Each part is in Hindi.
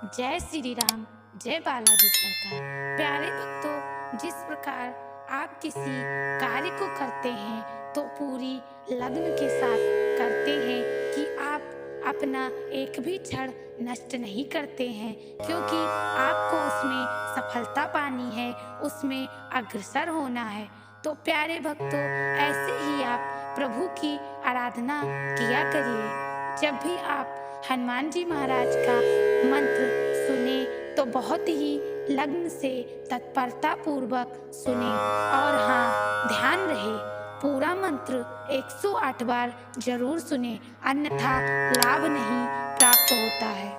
जय श्री राम, जय बालाजी सरकार। प्यारे भक्तों, जिस प्रकार आप किसी कार्य को करते हैं तो पूरी लगन के साथ करते हैं कि आप अपना एक भी क्षण नष्ट नहीं करते हैं, क्योंकि आपको उसमें सफलता पानी है, उसमें अग्रसर होना है। तो प्यारे भक्तों, ऐसे ही आप प्रभु की आराधना किया करिए। जब भी आप हनुमान जी महाराज का मंत्र सुने तो बहुत ही लगन से तत्परता पूर्वक सुने, और हाँ, ध्यान रहे पूरा मंत्र 108 बार जरूर सुने, अन्यथा लाभ नहीं प्राप्त होता है।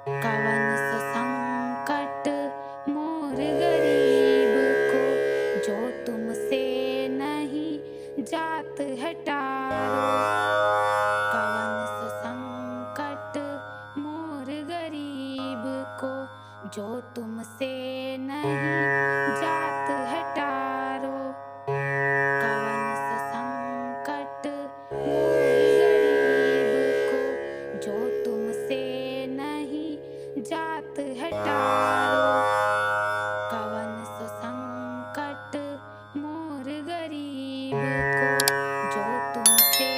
कवन संकट मोर गरीब को, जो तुमसे नहीं जात है टारो। कवन संकट मोर गरीब को, जो तुमसे नहीं जात है टारो। कवन संकट मोर गरीब को, जो तुमसे नहीं जात है टारो। कवन संकट मोर गरीब को, जो तुमसे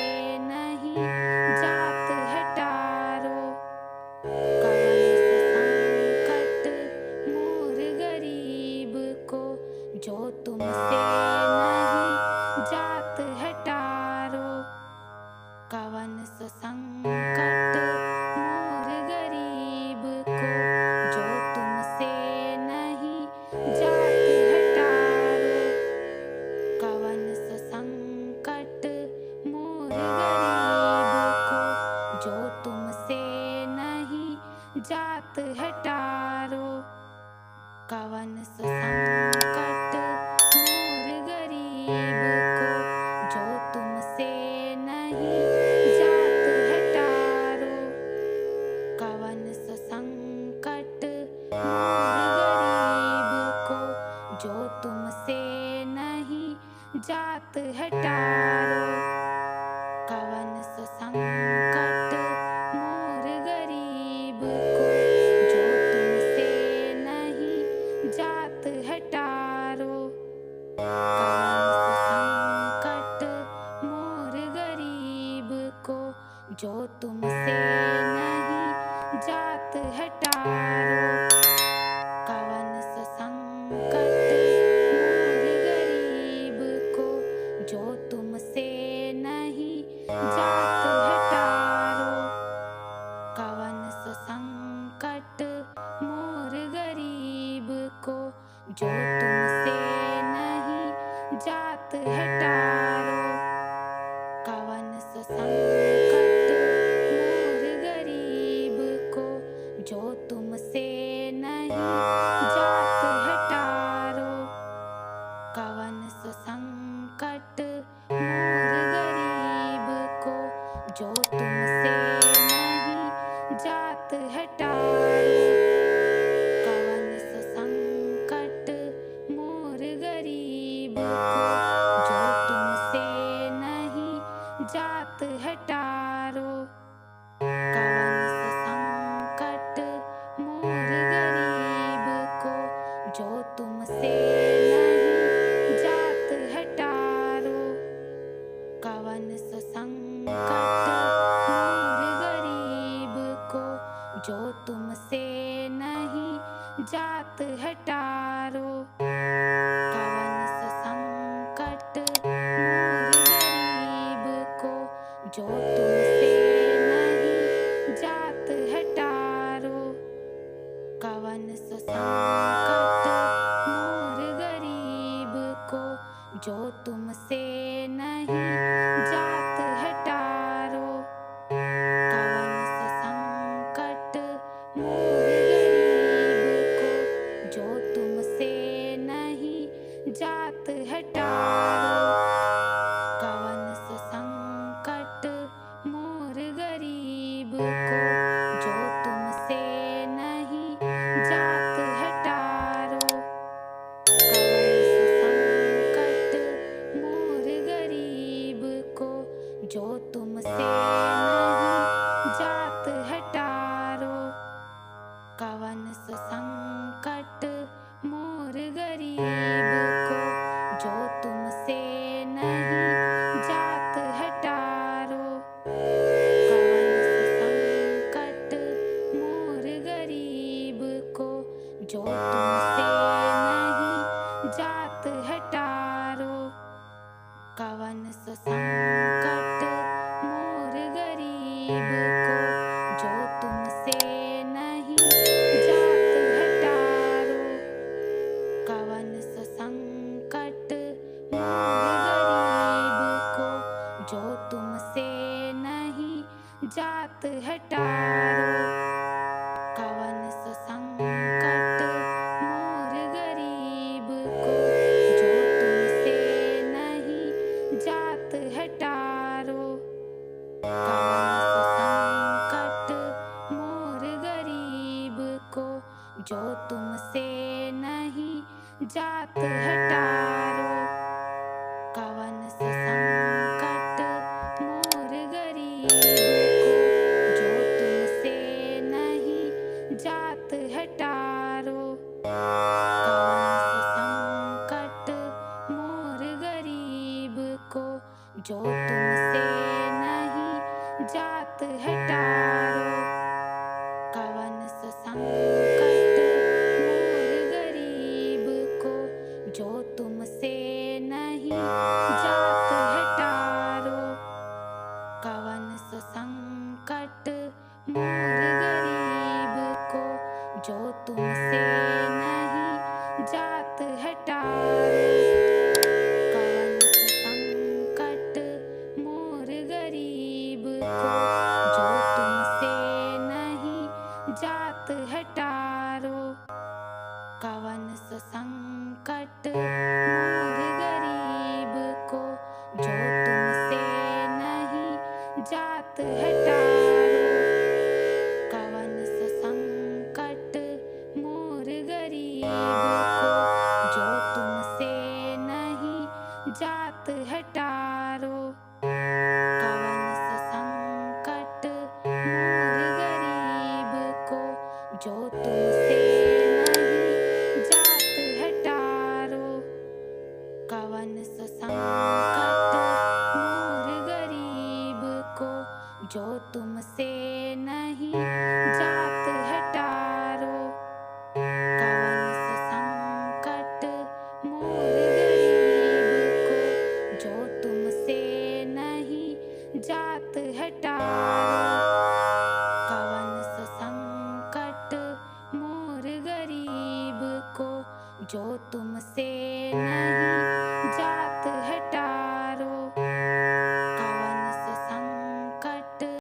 नहीं जात है टारो। कवन संकट मोर गरीब को, जो तुमसे नहीं जात है टारो। कवन संकट मोर गरीब को, जो तुमसे नहीं जात है टारो। कवन संकट मोर गरीब को, जो तुमसे नहीं जात है टारो। कवन संकट मोर गरीब को, जो तुमसे नहीं जात है टारो। कवन संकट मोर गरीब को, जो तुमसे नहीं जात है टारो। कवन संकट मोर गरीब को, जो तुमसे नहीं जात है टारो। कवन संकट मोर गरीब को, जो तुमसे नहीं जात है टारो। कवन संकट मोर गरीब को, जो तुमसे नहीं जात है टारो। कवन संकट मोर गरीब को, जो तुमसे नहीं जात है टारो। कवन संकट मोर गरीब को, जो तुमसे नहीं जात है टारो। कवन संकट मोर गरीब को, जो तुमसे नहीं जात है टारो। कवन संकट मोर गरीब को, जो तुमसे नहीं जात है टारो। कवन संकट मोर गरीब को, जो तुमसे नहीं जात है टारो। कवन संकट मोर गरीब को, जो तुमसे नहीं जात है टारो। कवन संकट मोर गरीब को, जो तुमसे नहीं जात है टारो। कवन संकट मोर गरीब को, जो तुमसे नहीं जात है टारो। कवन संकट मोर गरीब को, जो तुमसे नहीं कवन सो संकट मोर गरीब को, जो तुमसे नहीं जात है टारो। कवन सो संकट मोर गरीब को, जो तुमसे नहीं जात है टारो। कवन सो संकट मोर गरीब को, जो तुमसे नहीं जात है टारो। कवन सो संकट मोर गरीब को, जो तुमसे नहीं जात है टारो। कवन सो संकट मोर गरीब को, जो तुमसे नहीं जात है टारो। कवन सो संकट मोर गरीब को, जो तुमसे नहीं जात है टारो। कवन सो संकट मोर गरीब को, जो तुमसे नहीं जात है टारो। कवन सो संकट मोर गरीब को, जो तुमसे नहीं जात है टारो। कवन सो संकट मोर गरीब को, जो तुमसे नहीं जात है टारो। कवन सो संकट मोर गरीब को, जो तुमसे नहीं जात है टारो। कवन सो संकट मोर गरीब को, जो तुमसे नहीं जात है टारो। कवन सो संकट मोर गरीब को, जो तुमसे नहीं जात है टारो। कवन सो संकट मोर गरीब को, जो तुमसे नहीं जात है टारो। कवन सो संकट मोर गरीब को, जो तुमसे नहीं जात है टारो। कवन सो संकट मोर गरीब को, जो तुमसे नहीं जात है टारो। कवन सो संकट मोर गरीब को, जो तुमसे नहीं जात है टारो। कवन सो संकट मोर गरीब को, जो तुमसे नहीं